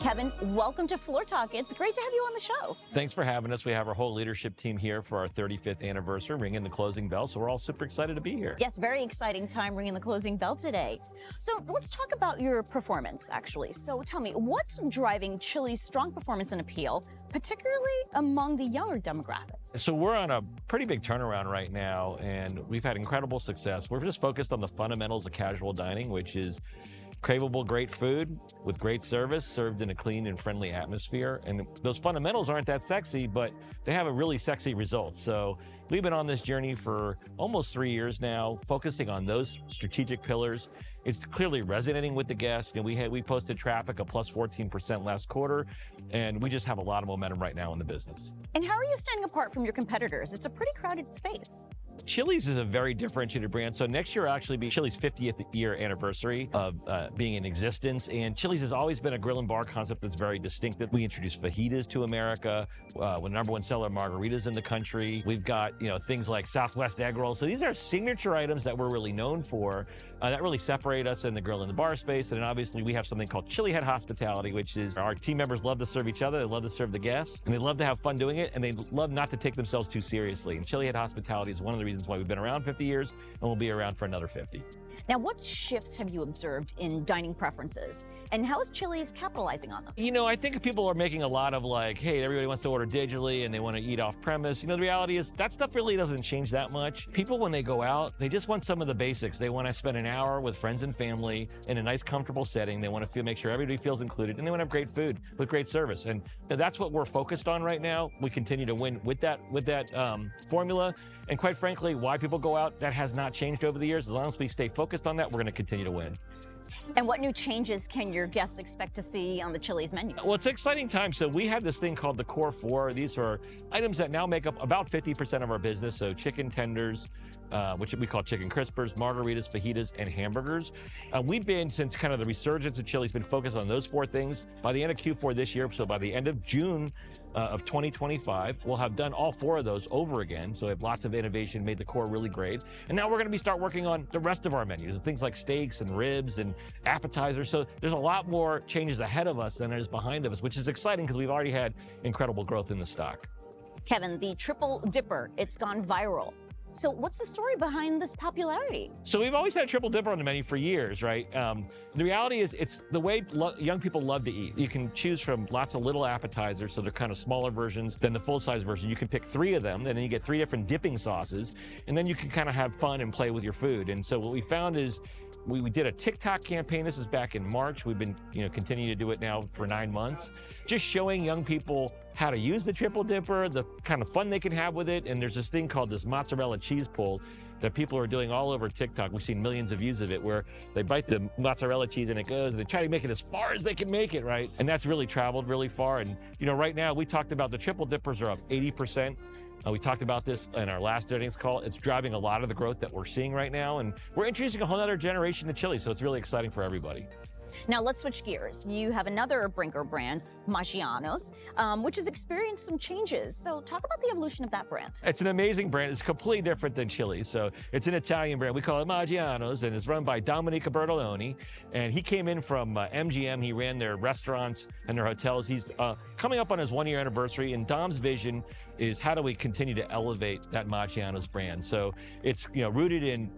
Kevin, welcome to Floor Talk. It's great to have you on the show. Thanks for having us. We have our whole leadership team here for our 35th anniversary, ringing the closing bell. So we're all super excited to be here. Yes, very exciting time ringing the closing bell today. So let's talk about your performance, actually. So tell me, what's driving Chili's strong performance and appeal, particularly among the younger demographics? So we're on a pretty big turnaround right now, and we've had incredible success. We're just focused on the fundamentals of casual dining, which is craveable, great food with great service served in a clean and friendly atmosphere. And those fundamentals aren't that sexy, but they have a really sexy result. So we've been on this journey for almost 3 years now, focusing on those strategic pillars. It's clearly resonating with the guests. You know, we posted traffic of plus 14% last quarter, and we just have a lot of momentum right now in the business. And how are you standing apart from your competitors? It's a pretty crowded space. Chili's is a very differentiated brand. So next year will actually be Chili's 50th year anniversary of being in existence. And Chili's has always been a grill and bar concept that's very distinctive. We introduced fajitas to America. We're the #1 seller of margaritas in the country. We've got, things like Southwest egg rolls. So these are signature items that we're really known for that really separate us in the grill and the bar space. And then obviously we have something called Chili Head Hospitality, which is our team members love to serve each other. They love to serve the guests, and they love to have fun doing it. And they love not to take themselves too seriously. And Chili Head Hospitality is one of the reasons why we've been around 50 years, and we'll be around for another 50. Now, what shifts have you observed in dining preferences, and how is Chili's capitalizing on them? I think people are making a lot of hey, everybody wants to order digitally and they want to eat off premise. The reality is that stuff really doesn't change that much. People, when they go out, they just want some of the basics. They want to spend an hour with friends and family in a nice, comfortable setting. They want to make sure everybody feels included, and they want to have great food with great service. And that's what we're focused on right now. We continue to win with that formula. And quite frankly, why people go out, that has not changed over the years. As long as we stay focused on that, we're going to continue to win. And what new changes can your guests expect to see on the Chili's menu? Well, it's an exciting time. So we have this thing called the Core Four. These are items that now make up about 50% of our business. So chicken tenders, which we call chicken crispers, margaritas, fajitas, and hamburgers. We've been, since kind of the resurgence of Chili's, been focused on those 4 things. By the end of Q4 this year, so by the end of June of 2025, we'll have done all 4 of those over again. So we have lots of innovation, made the core really great. And now we're going to start working on the rest of our menus, things like steaks and ribs and appetizers. So there's a lot more changes ahead of us than there is behind of us, which is exciting because we've already had incredible growth in the stock. Kevin, the Triple Dipper, it's gone viral. So what's the story behind this popularity? So we've always had a triple dipper on the menu for years, right? The reality is it's the way young people love to eat. You can choose from lots of little appetizers, so they're kind of smaller versions than the full-size version. You can pick 3 of them, and then you get 3 different dipping sauces, and then you can kind of have fun and play with your food. And so what we found is we did a TikTok campaign. This is back in March. We've been continuing to do it now for 9 months, just showing young people how to use the triple dipper, the kind of fun they can have with it. And there's this thing called this mozzarella cheese pull that people are doing all over TikTok. We've seen millions of views of it, where they bite the mozzarella cheese and it goes, and they try to make it as far as they can make it, right? And that's really traveled really far. And right now we talked about the triple dippers are up 80%. We talked about this in our last earnings call. It's driving a lot of the growth that we're seeing right now. And we're introducing a whole other generation to Chili, so it's really exciting for everybody. Now let's switch gears. You have another Brinker brand, Maggiano's, which has experienced some changes. So talk about the evolution of that brand. It's an amazing brand. It's completely different than Chili's. So it's an Italian brand. We call it Maggiano's, and it's run by Dominica Bertoloni. And he came in from MGM. He ran their restaurants and their hotels. He's coming up on his 1-year anniversary, and Dom's vision is how do we continue to elevate that Maggiano's brand. So it's rooted in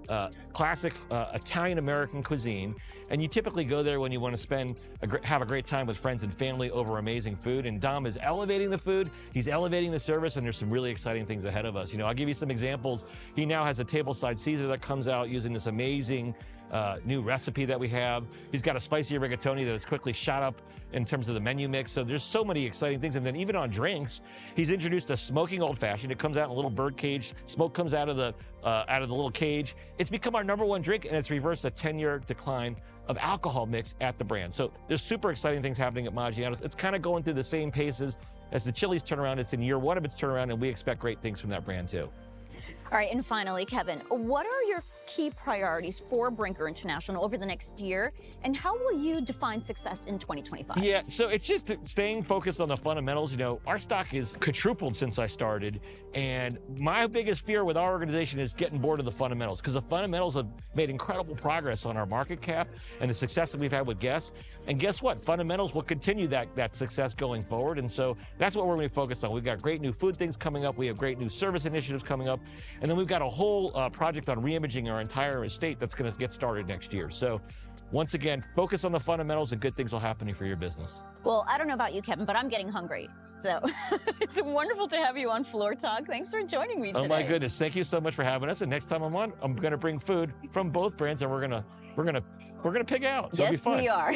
classic Italian-American cuisine, and you typically go there when you want to have a great time with friends and family over amazing food. And Dom is elevating the food, he's elevating the service, and there's some really exciting things ahead of us. I'll give you some examples. He now has a tableside Caesar that comes out using this amazing new recipe that we have. He's got a spicy rigatoni that has quickly shot up in terms of the menu mix. So there's so many exciting things. And then even on drinks, he's introduced a smoking old fashioned. It comes out in a little bird cage. Smoke comes out of the little cage. It's become our #1 drink, and it's reversed a 10-year decline of alcohol mix at the brand. So there's super exciting things happening at Maggiano's. It's kind of going through the same paces as the Chili's turnaround. It's in year 1 of its turnaround, and we expect great things from that brand too. All right, and finally, Kevin, what are your key priorities for Brinker International over the next year, and how will you define success in 2025? Yeah, so it's just staying focused on the fundamentals. You know, our stock is quadrupled since I started, and my biggest fear with our organization is getting bored of the fundamentals, because the fundamentals have made incredible progress on our market cap and the success that we've had with guests. And guess what? Fundamentals will continue that success going forward, and so that's what we're going to be focused on. We've got great new food things coming up. We have great new service initiatives coming up, and then we've got a whole project on reimaging our entire estate that's going to get started next year. So once again, focus on the fundamentals and good things will happen for your business. Well, I don't know about you, Kevin, but I'm getting hungry. So it's wonderful to have you on Floor Talk. Thanks for joining me today. Oh my goodness, thank you so much for having us. And next time I'm on, I'm going to bring food from both brands, and we're gonna pig out. So yes, it'll be fun. we are.